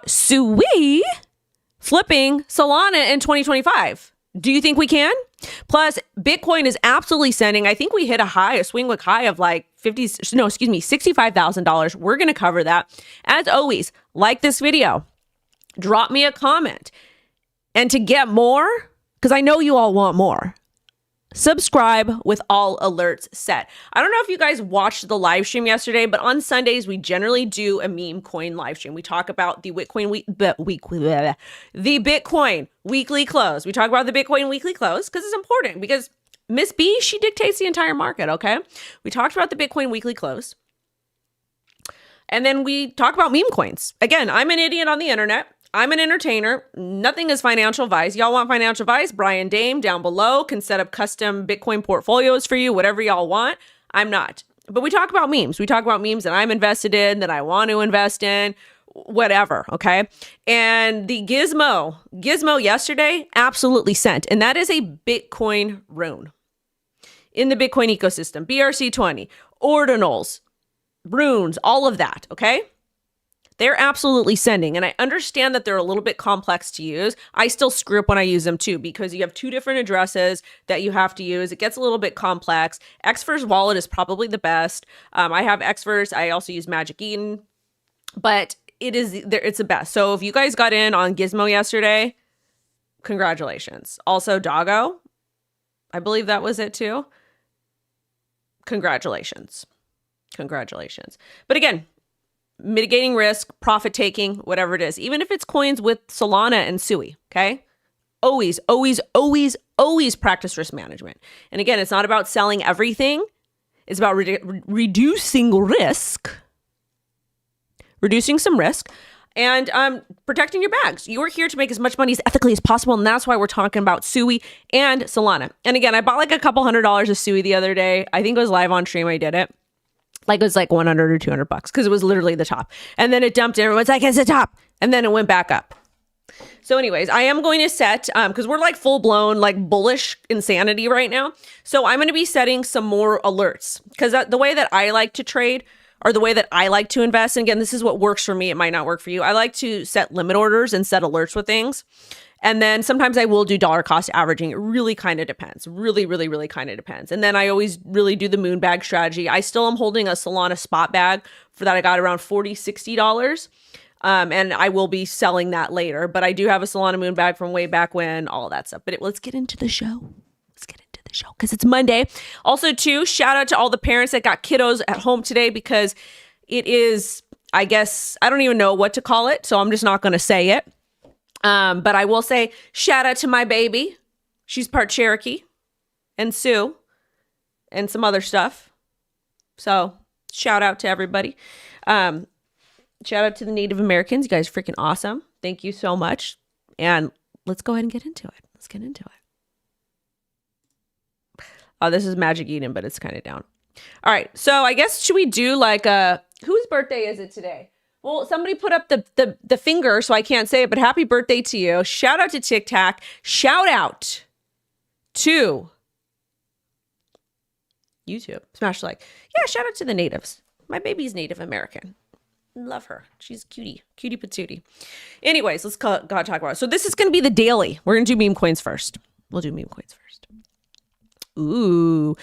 Sui flipping Solana in 2025? Do you think we can? Plus, Bitcoin is absolutely sending. I think we hit a swing look high of like $65,000. We're going to cover that. As always, like this video, drop me a comment. And to get more, because I know you all want more, subscribe with all alerts set. I don't know if you guys watched the live stream yesterday, but on Sundays, we generally do a meme coin live stream. We talk about the Bitcoin weekly close. We talk about the Bitcoin weekly close because it's important, because Miss B, she dictates the entire market, okay? We talked about the Bitcoin weekly close. And then we talk about meme coins. Again, I'm an idiot on the internet. I'm an entertainer. Nothing is financial advice. Y'all want financial advice? Brian Dame down below can set up custom Bitcoin portfolios for you, whatever y'all want. I'm not. But we talk about memes. We talk about memes that I'm invested in, that I want to invest in, whatever, okay? And the Gizmo yesterday absolutely sent. And that is a Bitcoin rune in the Bitcoin ecosystem. BRC20, ordinals, runes, all of that, okay? They're absolutely sending. And I understand that they're a little bit complex to use. I still screw up when I use them too, because you have two different addresses that you have to use. It gets a little bit complex. XRP's wallet is probably the best. I have XRP. I also use Magic Eden, but it's the best. So if you guys got in on Gizmo yesterday, congratulations. Also Doggo, I believe that was it too. Congratulations. But again, mitigating risk, profit taking, whatever it is, even if it's coins with Solana and Sui, okay? Always practice risk management. And again, it's not about selling everything. It's about reducing some risk, and protecting your bags. You are here to make as much money as ethically as possible, and that's why we're talking about Sui and Solana. And again, I bought like a couple $100s of Sui the other day. I think it was live on stream I did it. Like it was like 100 or 200 bucks because it was literally the top. And then it dumped and everyone's like, it's the top. And then it went back up. So anyways, I am going to set, because we're like full blown, like bullish insanity right now. So I'm going to be setting some more alerts, because the way that I like to trade, or the way that I like to invest, and again, this is what works for me. It might not work for you. I like to set limit orders and set alerts with things. And then sometimes I will do dollar cost averaging. It really kind of depends. Really kind of depends. And then I always really do the moon bag strategy. I still am holding a Solana spot bag for that. I got around $40, $60. And I will be selling that later. But I do have a Solana moon bag from way back when, all that stuff. But let's get into the show. Because it's Monday. Also, too, shout out to all the parents that got kiddos at home today, because it is, I guess, I don't even know what to call it. So I'm just not going to say it. But I will say shout out to my baby. She's part Cherokee and Sioux and some other stuff. So shout out to everybody. Shout out to the Native Americans. You guys are freaking awesome. Thank you so much. And let's go ahead and get into it. Oh, this is Magic Eden, but it's kind of down. All right. So I guess, should we do like whose birthday is it today? Well, somebody put up the finger, so I can't say it, but happy birthday to you. Shout out to Tic Tac. Shout out to YouTube. Smash like. Yeah, shout out to the natives. My baby's Native American. Love her. She's cutie patootie. Anyways, let's talk about it. So this is going to be the daily. We're going to do meme coins first. We'll do meme coins first. Ooh.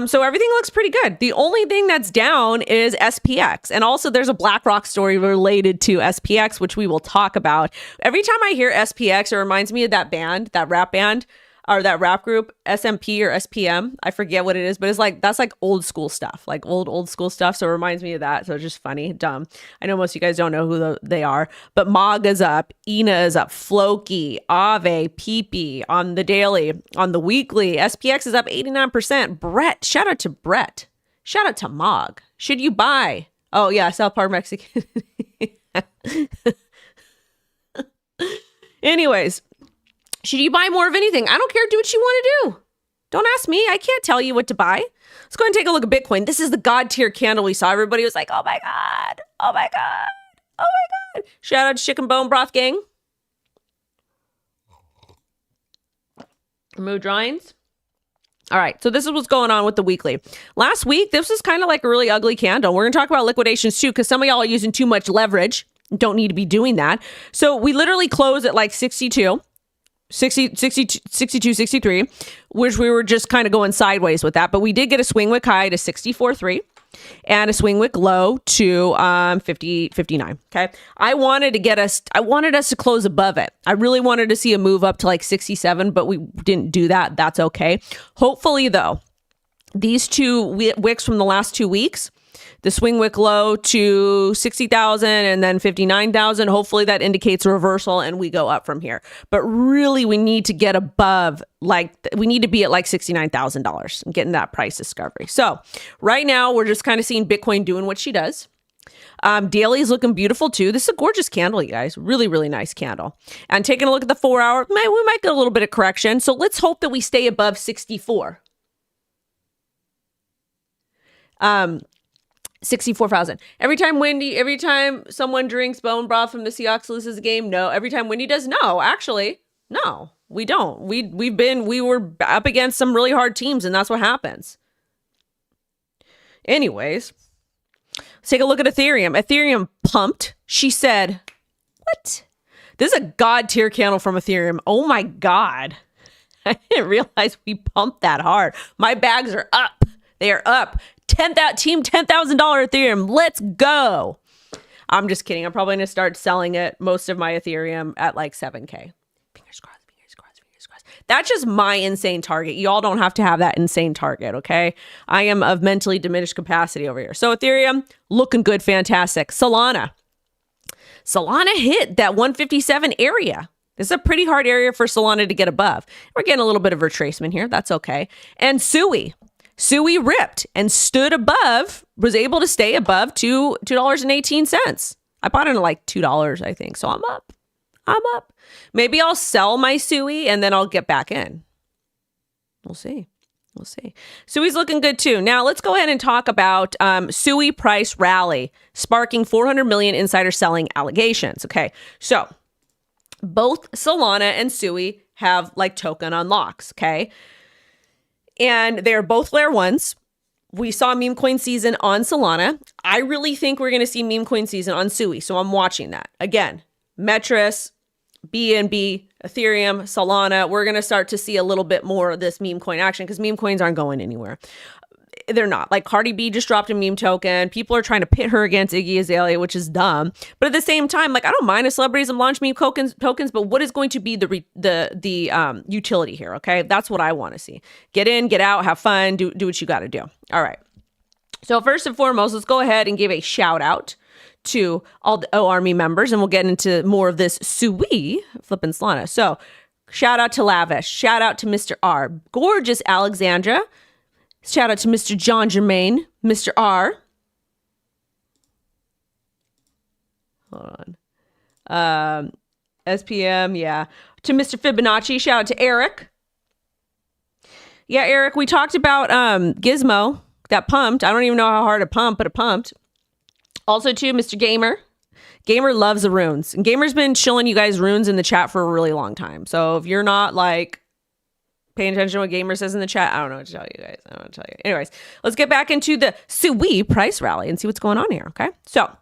So everything looks pretty good. The only thing that's down is SPX. And also there's a BlackRock story related to SPX, which we will talk about. Every time I hear SPX, it reminds me of that band, that rap band, or that rap group, SMP or SPM. I forget what it is, but it's like, that's like old school stuff, like old school stuff. So it reminds me of that. So it's just funny, dumb. I know most of you guys don't know who they are, but Mog is up, Ina is up, Floki, Ave, Peepee on the daily, on the weekly. SPX is up 89%. Brett, shout out to Brett. Shout out to Mog. Should you buy? Oh yeah, South Park Mexican. Anyways. Should you buy more of anything? I don't care. Do what you want to do. Don't ask me. I can't tell you what to buy. Let's go and take a look at Bitcoin. This is the God tier candle we saw. Everybody was like, oh my God. Oh my God. Oh my God. Shout out to Chicken Bone Broth Gang. Remove drawings. All right. So this is what's going on with the weekly. Last week, this was kind of like a really ugly candle. We're going to talk about liquidations too, because some of y'all are using too much leverage. don't need to be doing that. So we literally closed at like 62, 63, which we were just kind of going sideways with that. But we did get a swing wick high to 64.3 and a swing wick low to 59. Okay. I wanted us to close above it. I really wanted to see a move up to like 67, but we didn't do that. That's okay. Hopefully though, these two wicks from the last 2 weeks, the swing wick low to 60,000 and then 59,000. Hopefully that indicates a reversal and we go up from here. But really we need to get above, we need to be at like $69,000 and getting that price discovery. So right now we're just kind of seeing Bitcoin doing what she does. Daily is looking beautiful too. This is a gorgeous candle, you guys. Really, really nice candle. And taking a look at the 4 hour, we might get a little bit of correction. So let's hope that we stay above 64. 64,000. Every time someone drinks bone broth from the Seahawks loses a game, no. Every time Wendy does, no. Actually, no, we don't. We were up against some really hard teams, and that's what happens. Anyways, let's take a look at Ethereum. Ethereum pumped. She said, what? This is a God tier candle from Ethereum. Oh my God. I didn't realize we pumped that hard. My bags are up. They are up. Team $10,000 Ethereum. Let's go. I'm just kidding. I'm probably going to start selling most of my Ethereum at like 7K. Fingers crossed. That's just my insane target. Y'all don't have to have that insane target, okay? I am of mentally diminished capacity over here. So Ethereum, looking good, fantastic. Solana hit that 157 area. This is a pretty hard area for Solana to get above. We're getting a little bit of retracement here. That's okay. And Sui ripped and stood above, was able to stay above $2.18. I bought it at like $2, I think. So I'm up. Maybe I'll sell my Sui and then I'll get back in. We'll see. Sui's looking good too. Now let's go ahead and talk about Sui price rally, sparking 400 million insider selling allegations. Okay, so both Solana and Sui have like token unlocks, okay? And they're both layer ones. We saw meme coin season on Solana. I really think we're going to see meme coin season on Sui. So I'm watching that. Again, Metris, BNB, Ethereum, Solana. We're going to start to see a little bit more of this meme coin action because meme coins aren't going anywhere. They're not. Like Cardi B just dropped a meme token. People are trying to pit her against Iggy Azalea, which is dumb. But at the same time, like I don't mind if celebrities launch meme tokens, but what is going to be the utility here? Okay, that's what I want to see. Get in, get out, have fun, do what you got to do. All right. So first and foremost, let's go ahead and give a shout out to all the O Army members, and we'll get into more of this Sui flipping Solana. So shout out to Lavish, shout out to Mr. R, gorgeous Alexandra. Shout out to Mr. John Germain, Mr. R. Hold on. SPM, yeah. To Mr. Fibonacci, shout out to Eric. Yeah, Eric, we talked about Gizmo that pumped. I don't even know how hard it pumped, but it pumped. Also to Mr. Gamer. Gamer loves the runes. And Gamer's been shilling you guys runes in the chat for a really long time. So if you're not like paying attention to what Gamer says in the chat, I don't know what to tell you guys. Anyways, let's get back into the Sui price rally and see what's going on here, okay? So,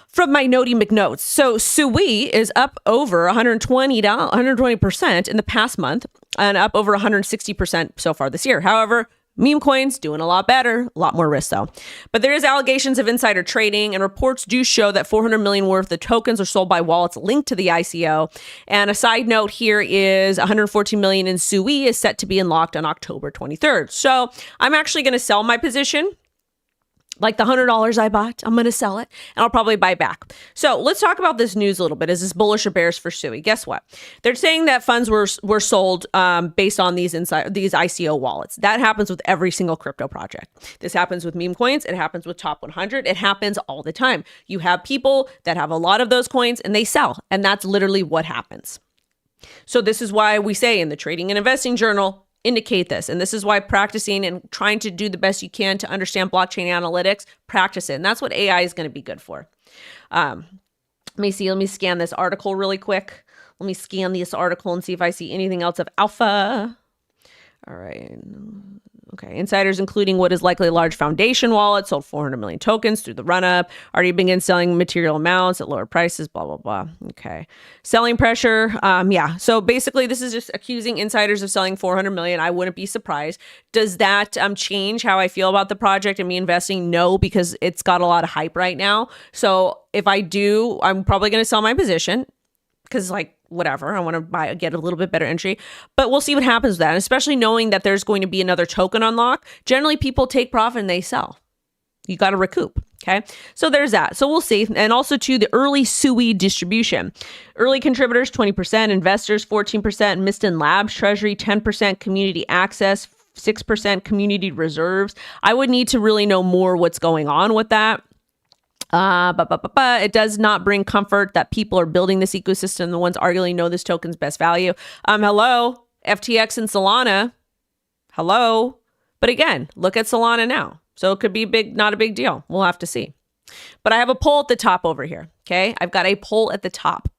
from my notey McNotes. So, Sui is up over 120% in the past month and up over 160% so far this year. However, meme coins doing a lot better, a lot more risk though. But there is allegations of insider trading, and reports do show that 400 million worth of tokens are sold by wallets linked to the ICO. And a side note here is 114 million in Sui is set to be unlocked on October 23rd. So I'm actually going to sell my position. Like the $100 I bought, I'm going to sell it and I'll probably buy back. So let's talk about this news a little bit. Is this bullish or bearish for Sui? Guess what? They're saying that funds were sold based on these ICO wallets. That happens with every single crypto project. This happens with meme coins. It happens with top 100. It happens all the time. You have people that have a lot of those coins and they sell. And that's literally what happens. So this is why we say in the Trading and Investing Journal, indicate this. And this is why practicing and trying to do the best you can to understand blockchain analytics, practice it. And that's what AI is going to be good for. Let me scan this article really quick. Let me scan this article and see if I see anything else of alpha. All right. Okay, insiders, including what is likely a large foundation wallet, sold 400 million tokens through the run-up, already began selling material amounts at lower prices, blah, blah, blah. Okay, selling pressure. Yeah, so basically this is just accusing insiders of selling 400 million. I wouldn't be surprised. Does that change how I feel about the project and me investing? No, because it's got a lot of hype right now. So if I do, I'm probably going to sell my position because whatever, I want to get a little bit better entry, but we'll see what happens with that. And especially knowing that there's going to be another token unlock. Generally, people take profit and they sell. You got to recoup. Okay. So there's that. So we'll see. And also to the early SUI distribution, early contributors, 20%, investors, 14%, Miston Labs, Treasury, 10%, community access, 6% community reserves. I would need to really know more what's going on with that. But it does not bring comfort that people are building this ecosystem. The ones arguably know this token's best value. Hello, FTX and Solana. Hello. But again, look at Solana now. So it could be big, not a big deal. We'll have to see. But I have a poll at the top over here. Okay. I've got a poll at the top.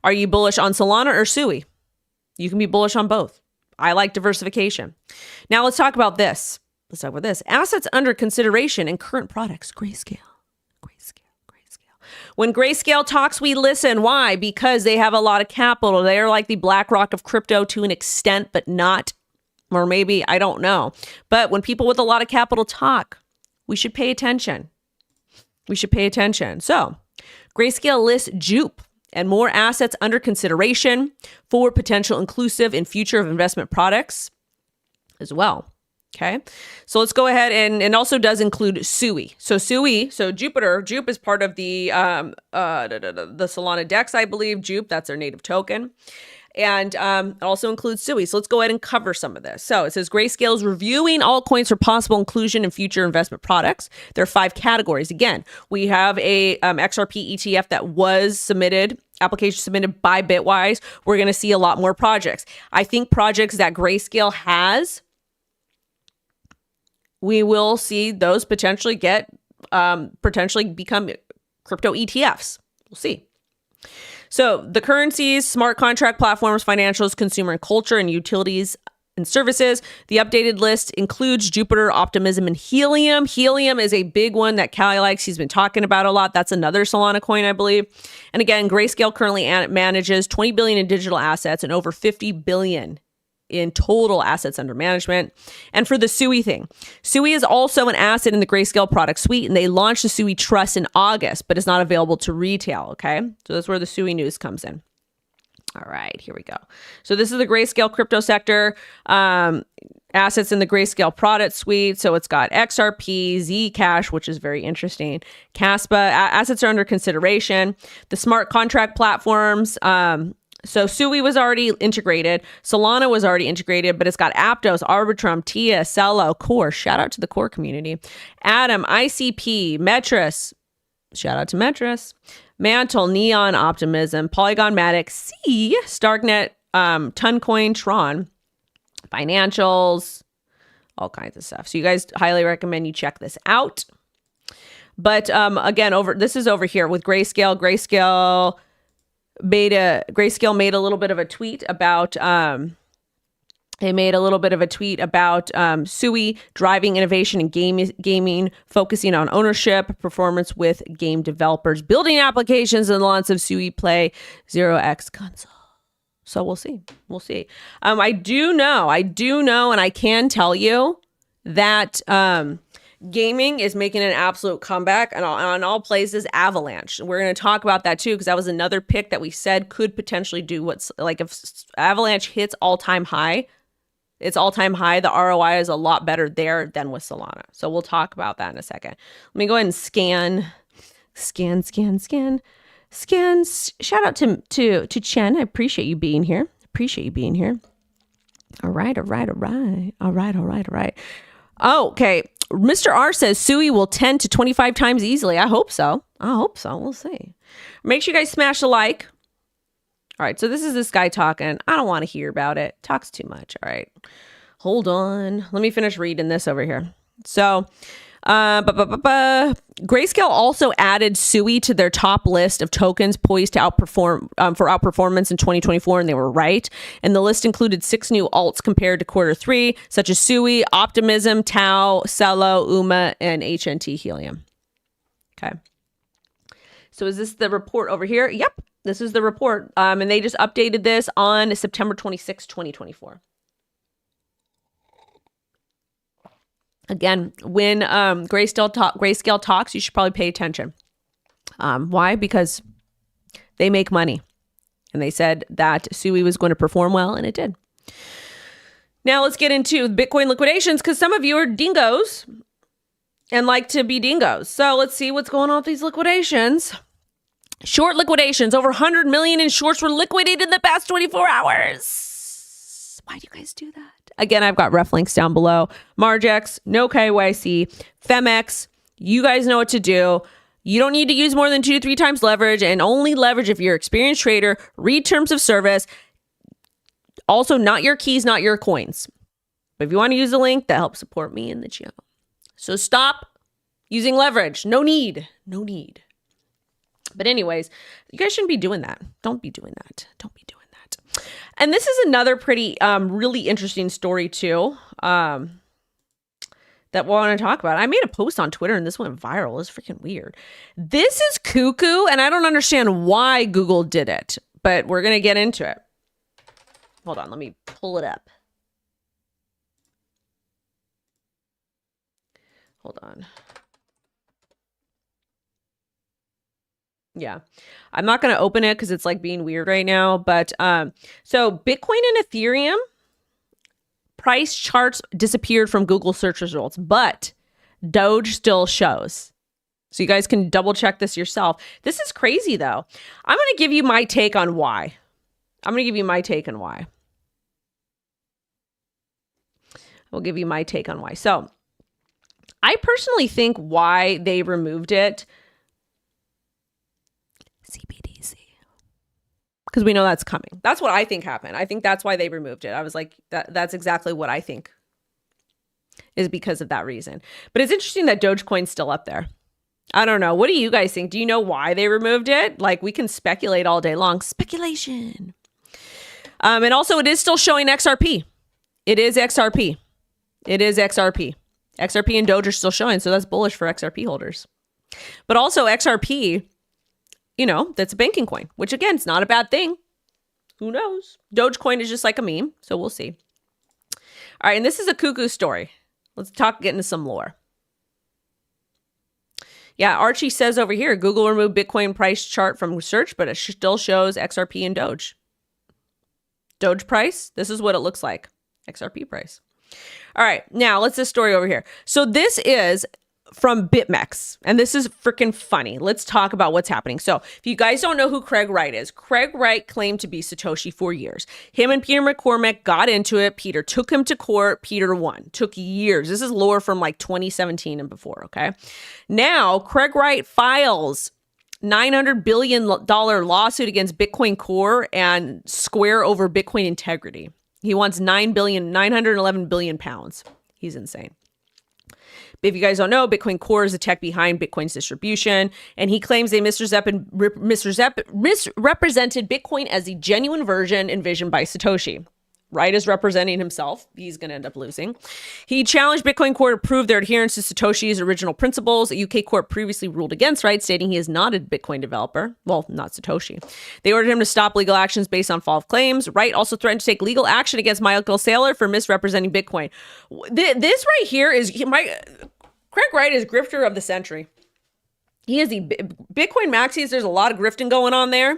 Are you bullish on Solana or SUI? You can be bullish on both. I like diversification. Now let's talk about this. Assets under consideration and current products, grayscale. When Grayscale talks, we listen. Why? Because they have a lot of capital. They are like the BlackRock of crypto to an extent, but not, or maybe, I don't know. But when people with a lot of capital talk, we should pay attention. So Grayscale lists Jupe and more assets under consideration for potential inclusive in future of investment products as well. Okay, so let's go ahead and also does include SUI. So Jupe is part of the Solana DEX, I believe. Jupe, that's their native token. And it also includes SUI. So let's go ahead and cover some of this. So it says Grayscale is reviewing altcoins for possible inclusion in future investment products. There are 5 categories. Again, we have a XRP ETF that was submitted, application submitted by Bitwise. We're going to see a lot more projects. I think projects that Grayscale has, we will see those potentially become crypto ETFs. We'll see. So the currencies, smart contract platforms, financials, consumer and culture, and utilities and services. The updated list includes Jupiter, Optimism, and Helium. Helium is a big one that Callie likes. He's been talking about a lot. That's another Solana coin, I believe. And again, Grayscale currently manages 20 billion in digital assets and over 50 billion in total assets under management. And for the SUI thing, SUI is also an asset in the Grayscale product suite, and they launched the SUI Trust in August, but it's not available to retail, okay? So that's where the SUI news comes in. All right, here we go. So this is the Grayscale crypto sector, assets in the Grayscale product suite. So it's got XRP, Zcash, which is very interesting. Caspa, assets are under consideration. The smart contract platforms, so SUI was already integrated. Solana was already integrated, but it's got Aptos, Arbitrum, Tia, Celo, Core. Shout out to the Core community. Atom, ICP, Metris. Shout out to Metris. Mantle, Neon, Optimism, Polygon, Matic, C, Starknet, Toncoin, Tron, financials, all kinds of stuff. So you guys, highly recommend you check this out. But again, this is over here with Grayscale. Grayscale made a little bit of a tweet about SUI driving innovation in gaming, focusing on ownership, performance with game developers, building applications, and launch of SUI Play 0x console. So we'll see. I do know, and I can tell you that gaming is making an absolute comeback, and on all places, Avalanche. We're going to talk about that too, because that was another pick that we said could potentially do what's like if Avalanche hits all-time high. It's all-time high. The ROI is a lot better there than with Solana. So we'll talk about that in a second. Let me go ahead and scan. Shout out to Chen. I appreciate you being here. All right. Oh, okay. Mr. R says SUI will 10 to 25 times easily. I hope so. We'll see. Make sure you guys smash a like. All right. So this is this guy talking. I don't want to hear about it. Talks too much. All right. Hold on. Let me finish reading this over here. So Grayscale also added SUI to their top list of tokens poised to outperform for outperformance in 2024, and they were right. And the list included 6 new alts compared to Q3, such as SUI, Optimism, Tau, Celo, UMA, and HNT Helium. Okay. So is this the report over here? Yep, this is the report. And they just updated this on September 26, 2024. Again, when Grayscale talks, you should probably pay attention. Why? Because they make money. And they said that SUI was going to perform well, and it did. Now let's get into Bitcoin liquidations, because some of you are dingoes and like to be dingoes. So let's see what's going on with these liquidations. Short liquidations. Over 100 million in shorts were liquidated in the past 24 hours. Why do you guys do that? Again, I've got ref links down below. Margex, no KYC, Femex. You guys know what to do. You don't need to use more than 2 to 3 times leverage, and only leverage if you're an experienced trader. Read terms of service. Also, not your keys, not your coins. But if you want to use a link, that helps support me in the channel. So stop using leverage. No need. No need. But anyways, you guys shouldn't be doing that. Don't be doing that. Don't be doing that. And this is another pretty, really interesting story too, that we'll want to talk about. I made a post on Twitter and this went viral. It's freaking weird. This is cuckoo, and I don't understand why Google did it, but we're going to get into it. Hold on, let me pull it up. Hold on. Yeah, I'm not going to open it because it's like being weird right now. But so Bitcoin and Ethereum price charts disappeared from Google search results, but Doge still shows. So you guys can double check this yourself. This is crazy, though. I'm going to give you my take on why. I'm going to give you my take on why. I'll give you my take on why. So I personally think why they removed it. CBDC. Because we know that's coming. That's what I think happened. I think that's why they removed it. I was like, that's exactly what I think is because of that reason. But it's interesting that Dogecoin's still up there. I don't know. What do you guys think? Do you know why they removed it? Like, we can speculate all day long. Speculation. And also, it is still showing XRP. It is XRP. It is XRP. XRP and Doge are still showing, so that's bullish for XRP holders. But also XRP, you know, that's a banking coin, which again, it's not a bad thing. Who knows? Dogecoin is just like a meme, so we'll see. All right, and this is a cuckoo story. Let's get into some lore. Yeah, Archie says over here, Google removed Bitcoin price chart from search, but it still shows XRP and Doge. Doge price, this is what it looks like. XRP price. All right, now let's this story over here. So this is from BitMEX, and this is freaking funny. Let's talk about what's happening. So if you guys don't know who Craig Wright is, Craig Wright claimed to be Satoshi for years. Him and Peter McCormack got into it. Peter took him to court. Peter won. Took years. This is lore from like 2017 and before, okay? Now, Craig Wright files $900 billion lawsuit against Bitcoin Core and Square over Bitcoin integrity. He wants 911 billion pounds. He's insane. If you guys don't know, Bitcoin Core is the tech behind Bitcoin's distribution, and he claims they misrepresented Bitcoin as the genuine version envisioned by Satoshi. Wright is representing himself. He's going to end up losing. He challenged Bitcoin Core to prove their adherence to Satoshi's original principles. A UK court previously ruled against Wright, stating he is not a Bitcoin developer. Well, not Satoshi. They ordered him to stop legal actions based on false claims. Wright also threatened to take legal action against Michael Saylor for misrepresenting Bitcoin. This right here is Craig Wright is grifter of the century. He is the Bitcoin maxis. There's a lot of grifting going on there. A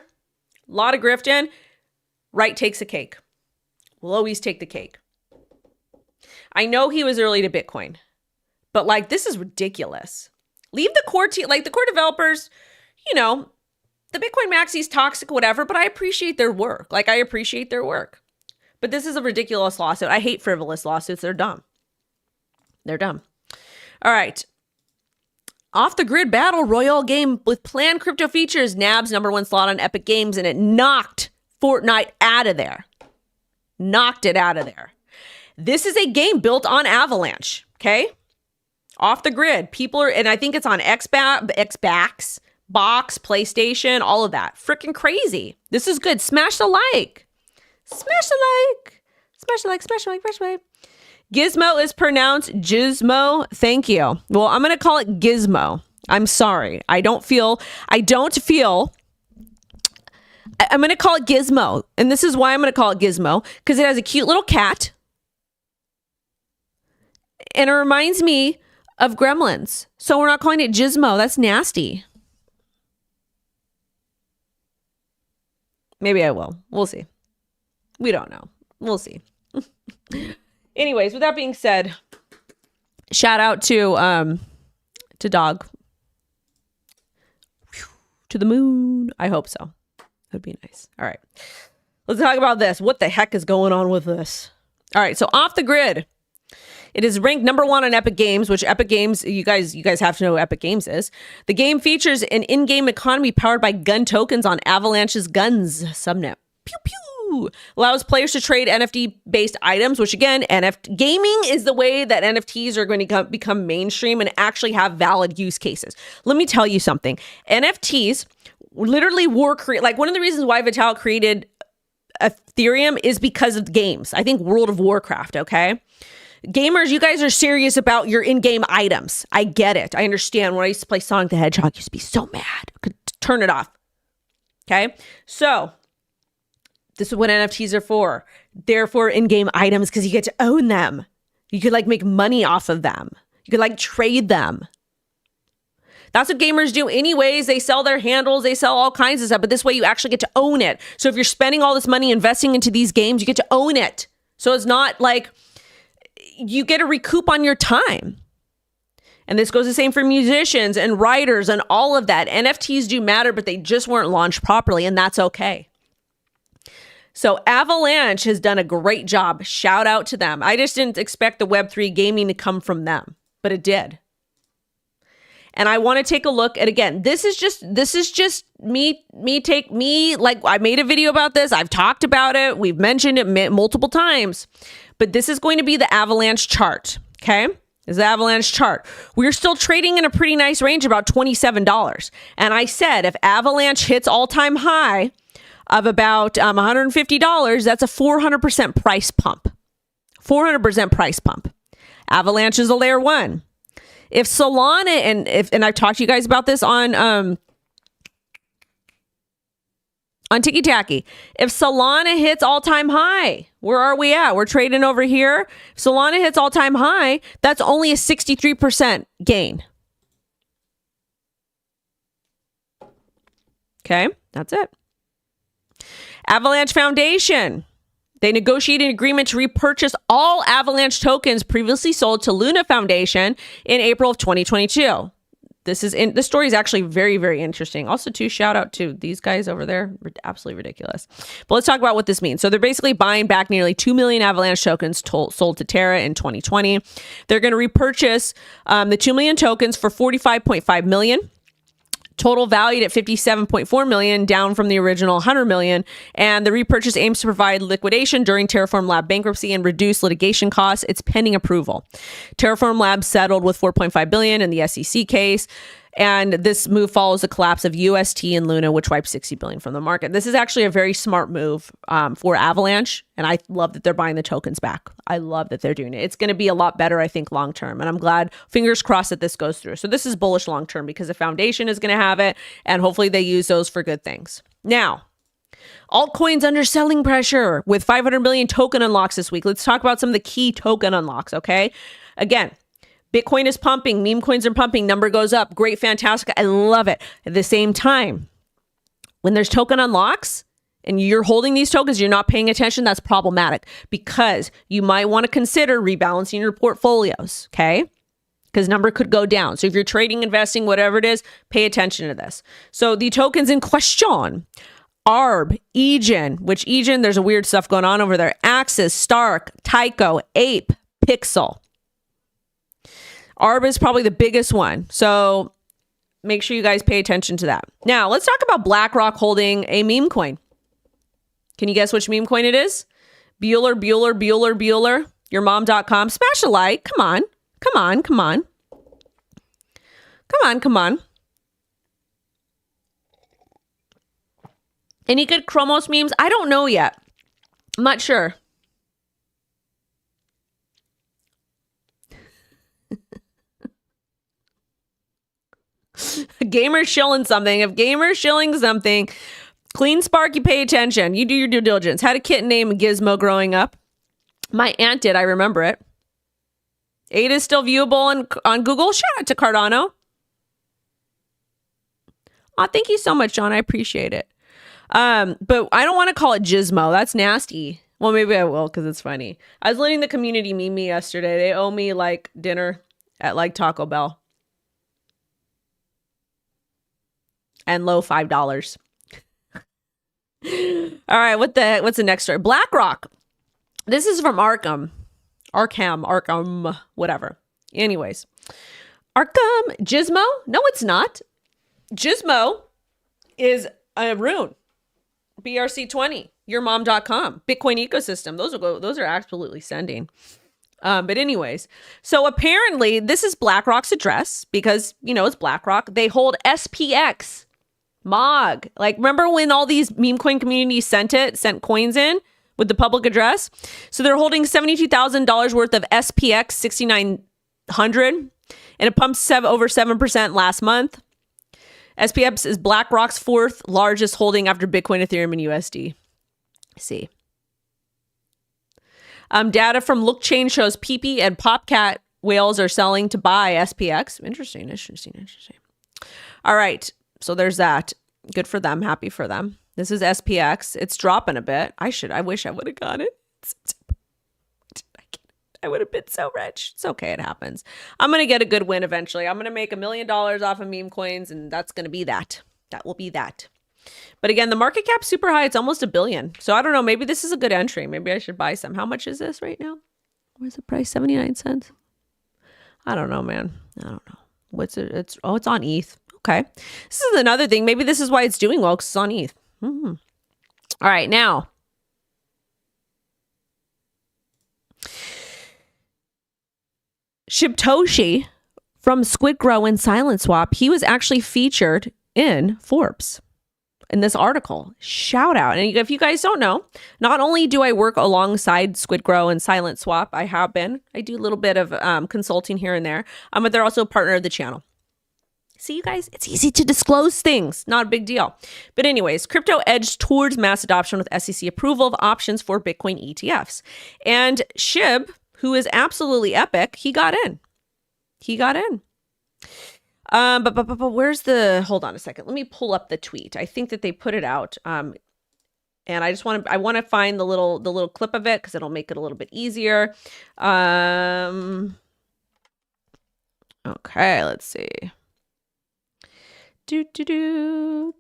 lot of grifting. Wright takes a cake. Will always take the cake. I know he was early to Bitcoin, but like, this is ridiculous. Leave the core team, like the core developers, you know, the Bitcoin maxis toxic, whatever, but I appreciate their work. Like, I appreciate their work. But this is a ridiculous lawsuit. I hate frivolous lawsuits. They're dumb. They're dumb. All right. Off the grid battle royale game with planned crypto features, NAB's #1 slot on Epic Games, and it knocked Fortnite out of there. Knocked it out of there. This is a game built on Avalanche, okay? Off the grid. People are, and I think it's on Xbox, Box, PlayStation, all of that. Freaking crazy. This is good. Smash the like. Smash the like. Smash the like, smash the like, smash the like. Gizmo is pronounced Gizmo. Thank you. Well, I'm going to call it Gizmo. I'm sorry. I'm going to call it Gizmo. And this is why I'm going to call it Gizmo, because it has a cute little cat. And it reminds me of Gremlins. So we're not calling it Gizmo. That's nasty. Maybe I will. We'll see. We don't know. We'll see. Anyways, with that being said, shout out to Dog. To the moon. I hope so. That'd be nice. All right. Let's talk about this. What the heck is going on with this? All right. So Off the Grid. It is ranked number 1 on Epic Games, which Epic Games, you guys have to know what Epic Games is. The game features an in-game economy powered by gun tokens on Avalanche's Guns subnet. Pew pew. Allows players to trade NFT-based items, which again, NFT gaming is the way that NFTs are going to become mainstream and actually have valid use cases. Let me tell you something. NFTs literally were like one of the reasons why Vitalik created Ethereum is because of games. I think World of Warcraft, okay? Gamers, you guys are serious about your in-game items. I get it. I understand. When I used to play Sonic the Hedgehog, I used to be so mad. I could turn it off. Okay? So, this is what NFTs are for. They're for in-game items because you get to own them. You could like make money off of them. You could like trade them. That's what gamers do anyways. They sell their handles. They sell all kinds of stuff. But this way you actually get to own it. So if you're spending all this money investing into these games, you get to own it. So it's not like you get to recoup on your time. And this goes the same for musicians and writers and all of that. NFTs do matter, but they just weren't launched properly, and that's okay. So Avalanche has done a great job. Shout out to them. I just didn't expect the Web3 gaming to come from them, but it did. And I want to take a look at, again, this is just me, like I made a video about this. I've talked about it. We've mentioned it multiple times, but this is going to be the Avalanche chart. Okay. This is the Avalanche chart. We're still trading in a pretty nice range, about $27. And I said, if Avalanche hits all-time high of about $150, that's a 400% price pump. 400% price pump. Avalanche is a layer 1. If Solana and I've talked to you guys about this on Tiki Taki. If Solana hits all-time high, where are we at? We're trading over here. If Solana hits all-time high, that's only a 63% gain. Okay, that's it. Avalanche Foundation. They negotiated an agreement to repurchase all Avalanche tokens previously sold to Luna Foundation in April of 2022. This story is actually very, very interesting. Also, too, shout out to these guys over there. Absolutely ridiculous. But let's talk about what this means. So they're basically buying back nearly 2 million Avalanche tokens sold to Terra in 2020. They're going to repurchase the 2 million tokens for $45.5 million. Total valued at $57.4 million, down from the original $100 million. And the repurchase aims to provide liquidation during Terraform Lab bankruptcy and reduce litigation costs. It's pending approval. Terraform Lab settled with $4.5 billion in the SEC case. And this move follows the collapse of UST and Luna, which wiped $60 billion from the market. This is actually a very smart move for Avalanche. And I love that they're buying the tokens back. I love that they're doing it. It's going to be a lot better, I think, long term. And I'm glad, fingers crossed, that this goes through. So this is bullish long term because the foundation is going to have it. And hopefully they use those for good things. Now, altcoins under selling pressure with 500 million token unlocks this week. Let's talk about some of the key token unlocks, okay? Again, Bitcoin is pumping, meme coins are pumping, number goes up. Great, fantastic. I love it. At the same time, when there's token unlocks and you're holding these tokens, you're not paying attention, that's problematic because you might want to consider rebalancing your portfolios, okay? Because number could go down. So if you're trading, investing, whatever it is, pay attention to this. So the tokens in question, ARB, EGEN, which EGEN, there's a weird stuff going on over there. Axis, Stark, Tyco, Ape, Pixel. ARB is probably the biggest one. So make sure you guys pay attention to that. Now, let's talk about BlackRock holding a meme coin. Can you guess which meme coin it is? Bueller, Your mom.com. Smash a like. Come on. Come on, come on. Any good Chromos memes? I don't know yet. I'm not sure. Gamer shilling something. If gamer shilling something, Clean Sparky, pay attention. You do your due diligence. Had a kitten named Gizmo growing up. My aunt did. I remember it. Ada is still viewable on Google. Shout out to Cardano. Oh, thank you so much, John. I appreciate it. But I don't want to call it Gizmo. That's nasty. Well, maybe I will because it's funny. I was letting the community meme me yesterday. They owe me like dinner at like Taco Bell. And low $5. All right, what's the next story? BlackRock. This is from Arkham, whatever. Anyways, Arkham, Gizmo? No, it's not. Gizmo is a rune. BRC20, yourmom.com, Bitcoin ecosystem. Those are absolutely sending. But anyways, so apparently this is BlackRock's address because, you know, it's BlackRock. They hold SPX. MOG. Like, remember when all these meme coin communities sent coins in with the public address? So they're holding $72,000 worth of SPX 6900 and it pumped over 7% last month. SPX is BlackRock's fourth largest holding after Bitcoin, Ethereum, and USD. See. Data from Lookchain shows PP and Popcat whales are selling to buy SPX. Interesting. All right. So there's that. Good for them. Happy for them. This is SPX. It's dropping a bit. I wish I would have got it. I would have been so rich. It's okay. It happens. I'm going to get a good win eventually. I'm going to make $1 million off of meme coins, and that's going to be that. That will be that. But again, the market cap's super high. It's almost $1 billion. So I don't know. Maybe this is a good entry. Maybe I should buy some. How much is this right now? Where's the price? 79 cents. I don't know, man. I don't know. What's it? It's on ETH. Okay. This is another thing. Maybe this is why it's doing well, because it's on ETH. All right. Now, Shibtoshi from Squid Grow and Silent Swap, he was actually featured in Forbes in this article. Shout out. And if you guys don't know, not only do I work alongside Squid Grow and Silent Swap, I do a little bit of consulting here and there, but they're also a partner of the channel. See, you guys, it's easy to disclose things. Not a big deal. But anyways, crypto edged towards mass adoption with SEC approval of options for Bitcoin ETFs. And Shib, who is absolutely epic, he got in. But where's hold on a second. Let me pull up the tweet. I think that they put it out. And I want to find the little clip of it because it'll make it a little bit easier. Okay, let's see. Oh,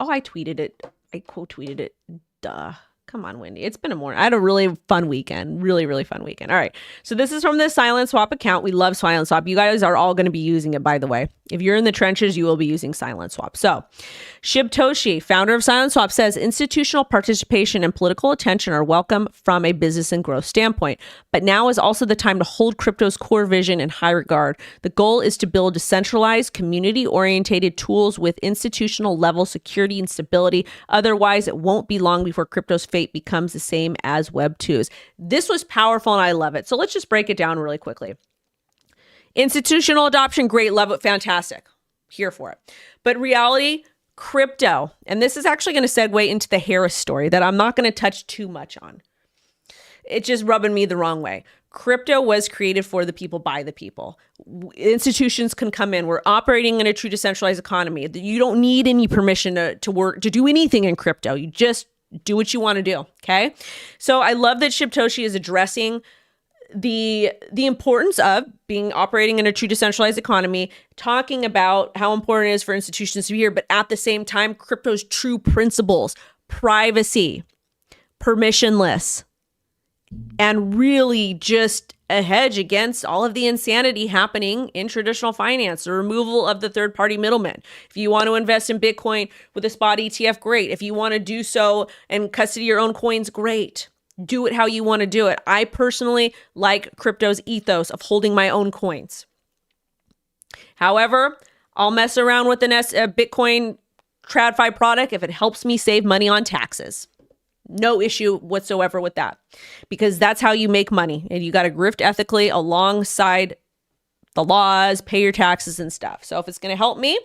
I tweeted it. I quote tweeted it. Duh. Come on, Wendy. It's been a morning. I had a really fun weekend. Really fun weekend. All right. So this is from the Silent Swap account. We love Silent Swap. You guys are all going to be using it, by the way. If you're in the trenches, you will be using Silent Swap. So Shibtoshi, founder of Silent Swap, says institutional participation and political attention are welcome from a business and growth standpoint. But now is also the time to hold crypto's core vision in high regard. The goal is to build decentralized, community-oriented tools with institutional level security and stability. Otherwise, it won't be long before crypto's fate becomes the same as Web 2's. This was powerful and I love it. So let's just break it down really quickly. Institutional adoption, great, love it, fantastic. Here for it. But reality, crypto, and this is actually going to segue into the Harris story that I'm not going to touch too much on. It's just rubbing me the wrong way. Crypto was created for the people, by the people. Institutions can come in. We're operating in a true decentralized economy. You don't need any permission to work, to do anything in crypto. You just do what you want to do. Okay. So I love that Shibtoshi is addressing the importance of operating in a true decentralized economy, talking about how important it is for institutions to be here, but at the same time, crypto's true principles, privacy, permissionless, and really just a hedge against all of the insanity happening in traditional finance, the removal of the third-party middlemen. If you want to invest in Bitcoin with a spot ETF, great. If you want to do so and custody your own coins, great. Do it how you want to do it. I personally like crypto's ethos of holding my own coins. However, I'll mess around with a Bitcoin TradFi product if it helps me save money on taxes. No issue whatsoever with that, because that's how you make money. And you got to grift ethically alongside the laws, pay your taxes and stuff. So if it's going to help me,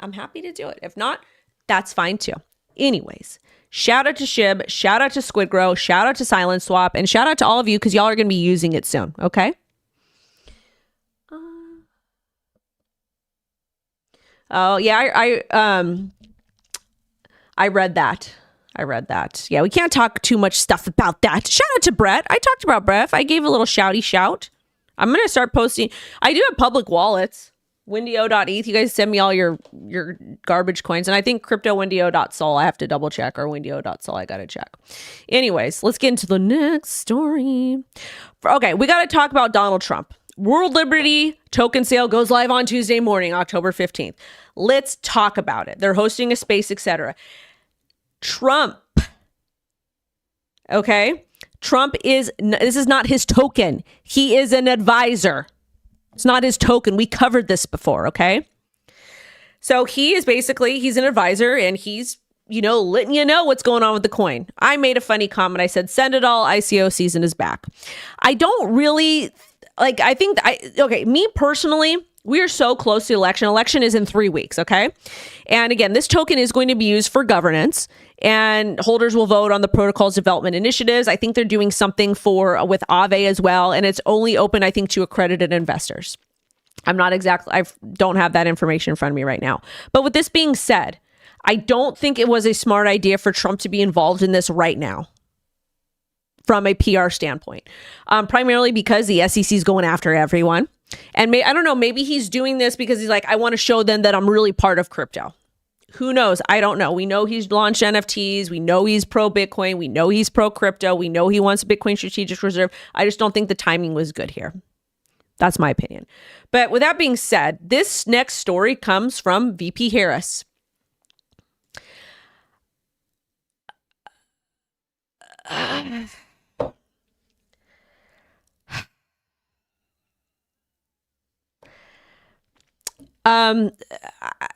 I'm happy to do it. If not, that's fine too. Anyways, shout out to Shib, shout out to SQUIDGROW, shout out to Silent Swap, and shout out to all of you because y'all are going to be using it soon. Okay. Oh yeah, I read that. Yeah, we can't talk too much stuff about that. Shout out to Brett. I talked about Brett. I gave a little shouty shout. I'm going to start posting. I do have public wallets. WendyO.eth. You guys send me all your garbage coins. And I think CryptoWendyO.sol. I have to double check. Or WendyO.sol. I got to check. Anyways, let's get into the next story. Okay, we got to talk about Donald Trump. World Liberty token sale goes live on Tuesday morning, October 15th. Let's talk about it. They're hosting a space, etc. Trump. Okay. This is not his token. He is an advisor. It's not his token. We covered this before. Okay. So he's an advisor and he's, letting you know what's going on with the coin. I made a funny comment. I said, send it all. ICO season is back. I don't really me personally, we are so close to election. Election is in 3 weeks. Okay. And again, this token is going to be used for governance and holders will vote on the protocol's development initiatives. I think they're doing something with AVE as well. And it's only open, I think, to accredited investors. I don't have that information in front of me right now. But with this being said, I don't think it was a smart idea for Trump to be involved in this right now from a PR standpoint, primarily because the SEC is going after everyone. And I don't know, maybe he's doing this because he's like, I want to show them that I'm really part of crypto. Who knows? I don't know. We know he's launched NFTs. We know he's pro Bitcoin. We know he's pro crypto. We know he wants a Bitcoin strategic reserve. I just don't think the timing was good here. That's my opinion. But with that being said, this next story comes from VP Harris.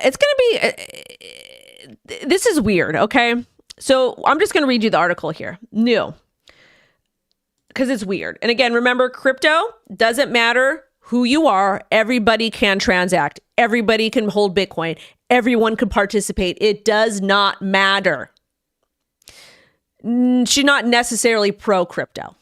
It's going to be, this is weird. Okay. So I'm just going to read you the article here. New. Because it's weird. And again, remember, crypto doesn't matter who you are. Everybody can transact. Everybody can hold Bitcoin. Everyone can participate. It does not matter. She's not necessarily pro crypto.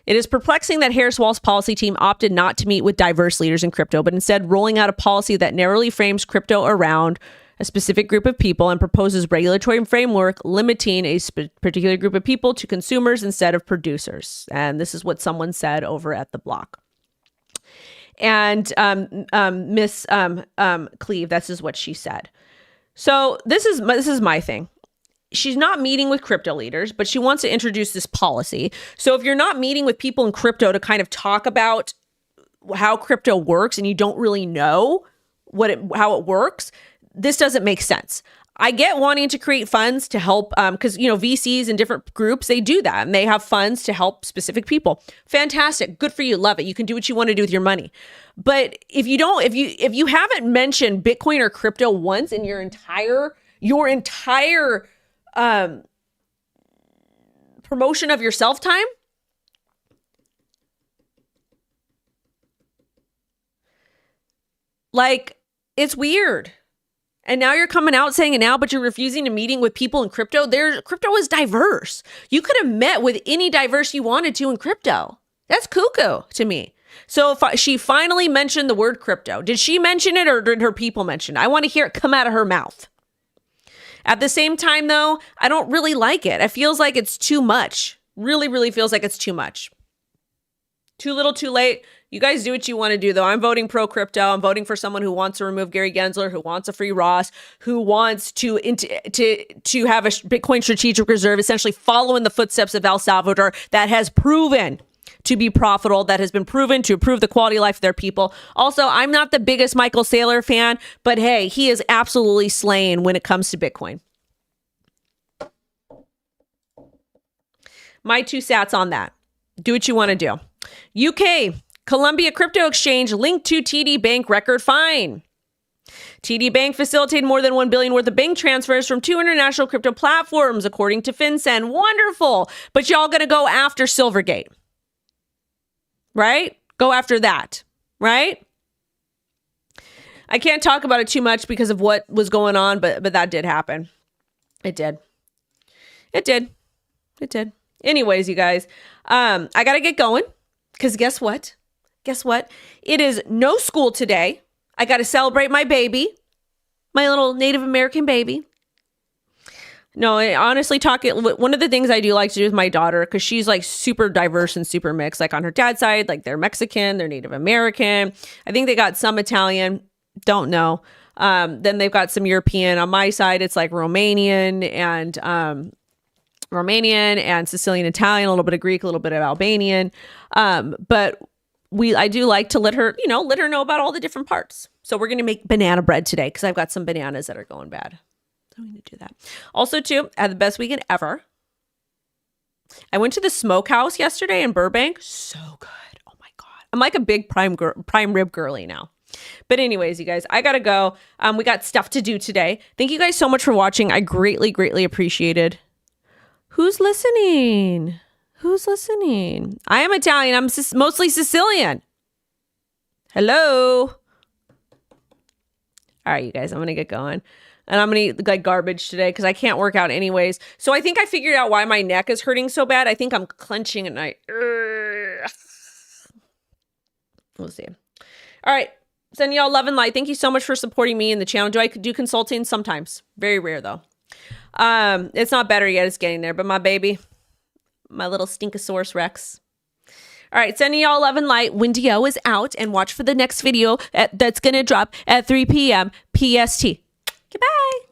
It is perplexing that Harris-Walz's policy team opted not to meet with diverse leaders in crypto, but instead rolling out a policy that narrowly frames crypto around a specific group of people and proposes regulatory framework limiting a particular group of people to consumers instead of producers. And this is what someone said over at the block. And Miss Cleve, this is what she said. So this is my thing. She's not meeting with crypto leaders, but she wants to introduce this policy. So if you're not meeting with people in crypto to kind of talk about how crypto works and you don't really know how it works, this doesn't make sense. I get wanting to create funds to help because, VCs and different groups, they do that and they have funds to help specific people. Fantastic. Good for you. Love it. You can do what you want to do with your money. But if you haven't mentioned Bitcoin or crypto once in your entire promotion of your self time, it's weird. And now you're coming out saying it now, but you're refusing to meeting with people in crypto. Crypto is diverse. You could have met with any diverse you wanted to in crypto. That's cuckoo to me. So if she finally mentioned the word crypto, did she mention it or did her people mention it? I want to hear it come out of her mouth. At the same time, though, I don't really like it. It feels like it's too much. Really, really feels like it's too much. Too little, too late. You guys do what you want to do, though. I'm voting pro crypto. I'm voting for someone who wants to remove Gary Gensler, who wants a free Ross, who wants to have a Bitcoin strategic reserve, essentially follow in the footsteps of El Salvador that has proven to be profitable, that has been proven to improve the quality of life of their people. Also, I'm not the biggest Michael Saylor fan, but hey, he is absolutely slaying when it comes to Bitcoin. My 2 cents on that. Do what you want to do. UK Columbia Crypto Exchange linked to TD Bank record fine. TD Bank facilitated more than $1 billion worth of bank transfers from 2 international crypto platforms, according to FinCEN. Wonderful. But y'all going to go after Silvergate, right? Go after that, right? I can't talk about it too much because of what was going on, but that did happen. It did. Anyways, you guys, I got to get going because guess what? It is no school today. I got to celebrate my baby, my little Native American baby. No, honestly, one of the things I do like to do with my daughter, because she's like super diverse and super mixed, like on her dad's side, like they're Mexican, they're Native American. I think they got some Italian, don't know. Then they've got some European. On my side, it's like Romanian and Sicilian Italian, a little bit of Greek, a little bit of Albanian. But I do like to let her know about all the different parts. So we're going to make banana bread today because I've got some bananas that are going bad. So I'm going to do that. Also, too, I had the best weekend ever. I went to the smokehouse yesterday in Burbank. So good. Oh my God. I'm like a big prime rib girly now. But anyways, you guys, I got to go. We got stuff to do today. Thank you guys so much for watching. I greatly, greatly appreciated. Who's listening? I am Italian. I'm mostly Sicilian. Hello. All right, you guys, I'm going to get going. And I'm going to eat like garbage today because I can't work out anyways. So I think I figured out why my neck is hurting so bad. I think I'm clenching at night. We'll see. All right. Sending y'all love and light. Thank you so much for supporting me in the channel. Do I do consulting? Sometimes. Very rare, though. It's not better yet. It's getting there. But my baby, my little Stinkosaurus Rex. All right, sending y'all love and light. WendyO is out, and watch for the next video that's going to drop at 3 p.m. PST. Goodbye.